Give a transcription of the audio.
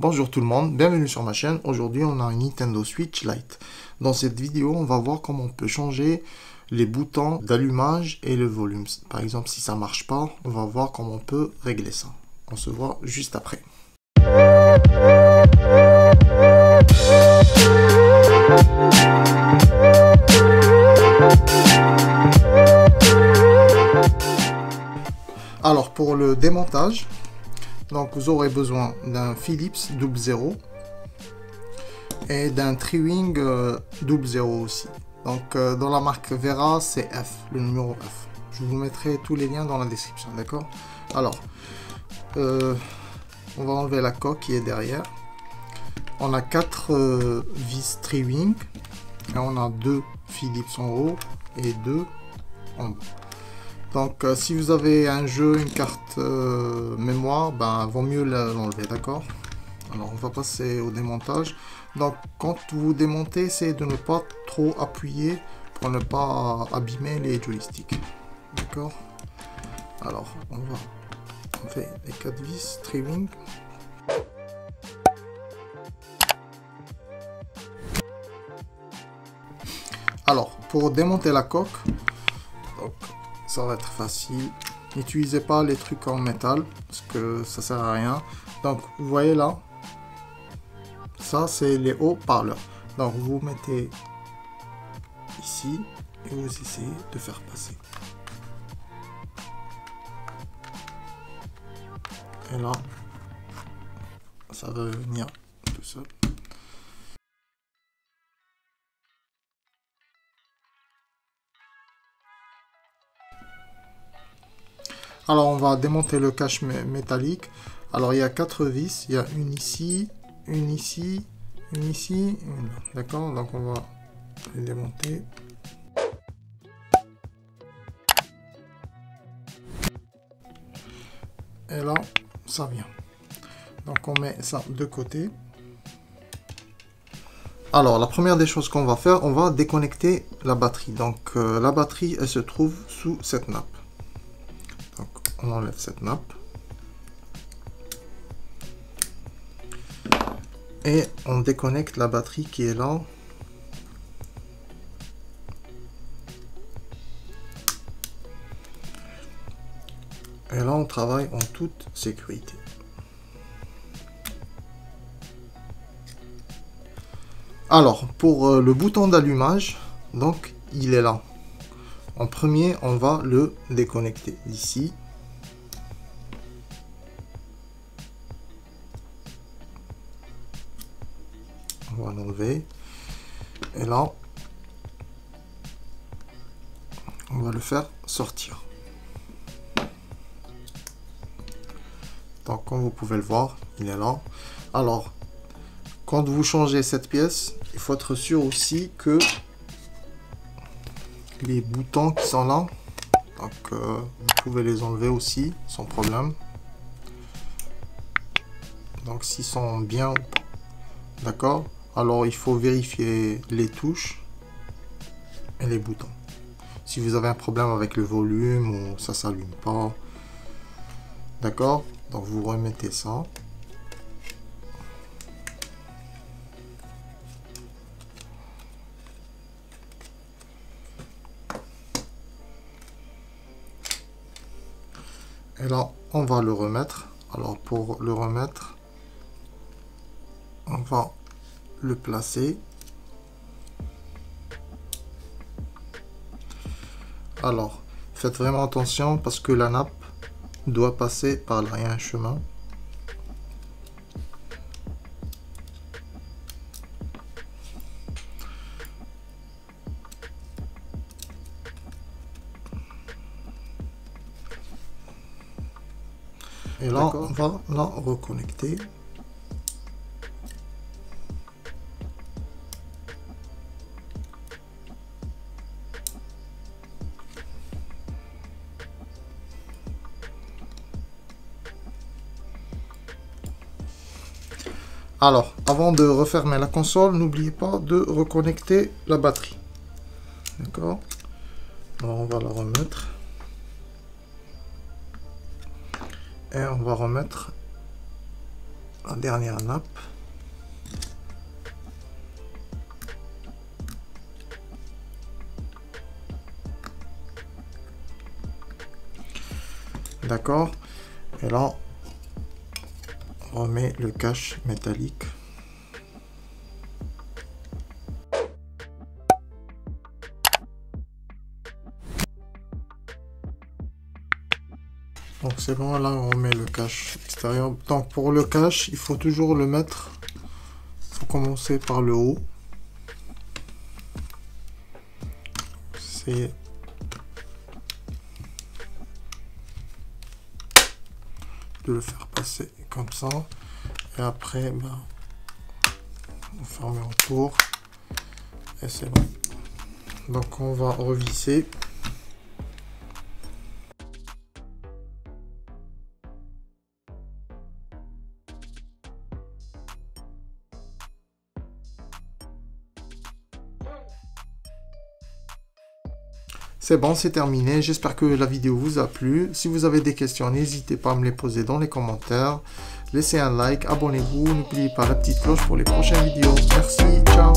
Bonjour tout le monde, bienvenue sur ma chaîne. Aujourd'hui on a une Nintendo Switch Lite. Dans cette vidéo on va voir comment on peut changer les boutons d'allumage et le volume. Par exemple si ça marche pas, on va voir comment on peut régler ça. On se voit juste après. Alors pour le démontage, donc vous aurez besoin d'un Philips 00 et d'un Triwing 00 aussi. Donc dans la marque Vera c'est F, le numéro F. Je vous mettrai tous les liens dans la description, d'accord? Alors on va enlever la coque qui est derrière. On a 4 vis Triwing et on a 2 Philips en haut et 2 en bas. Donc si vous avez un jeu, une carte mémoire, ben vaut mieux l'enlever, d'accord? Alors on va passer au démontage. Donc quand vous démontez, essayez de ne pas trop appuyer pour ne pas abîmer les joysticks, d'accord? Alors on fait les 4 vis Triwing. Alors pour démonter la coque, donc, ça va être facile. N'utilisez pas les trucs en métal parce que ça sert à rien. Donc vous voyez là, ça c'est les haut-parleurs. Donc vous mettez ici et vous essayez de faire passer. Et là, ça va venir tout seul. Alors on va démonter le cache métallique. Alors il y a 4 vis, il y a une ici, une ici, une ici, une là. D'accord? Donc on va les démonter. Et là, ça vient. Donc on met ça de côté. Alors la première des choses qu'on va faire, on va déconnecter la batterie. Donc la batterie, elle se trouve sous cette nappe. Donc on enlève cette nappe. Et on déconnecte la batterie qui est là. Et là on travaille en toute sécurité. Alors pour le bouton d'allumage, donc il est là. En premier on va le déconnecter ici. On va l'enlever. Et là, on va le faire sortir. Donc, comme vous pouvez le voir, il est là. Alors, quand vous changez cette pièce, il faut être sûr aussi que les boutons qui sont là, donc vous pouvez les enlever aussi sans problème. Donc, s'ils sont bien ou pas. D'accord? Alors il faut vérifier les touches et les boutons. Si vous avez un problème avec le volume ou ça s'allume pas, d'accord, donc vous remettez ça. Et là on va le remettre. Alors pour le remettre, on va le placer. Alors faites vraiment attention parce que la nappe doit passer par là, il y a un chemin. Et là on va la reconnecter. Alors, avant de refermer la console, n'oubliez pas de reconnecter la batterie. D'accord? Alors, on va la remettre. Et on va remettre la dernière nappe. D'accord. Et là, on remet le cache métallique. Donc c'est bon, là on remet le cache extérieur. Donc pour le cache, il faut toujours le mettre. Il faut commencer par le haut. C'est de le faire passer comme ça. Et après, ben, on ferme autour. Et c'est bon. Donc on va revisser. C'est bon, c'est terminé. J'espère que la vidéo vous a plu. Si vous avez des questions, n'hésitez pas à me les poser dans les commentaires. Laissez un like, abonnez-vous. N'oubliez pas la petite cloche pour les prochaines vidéos. Merci, ciao.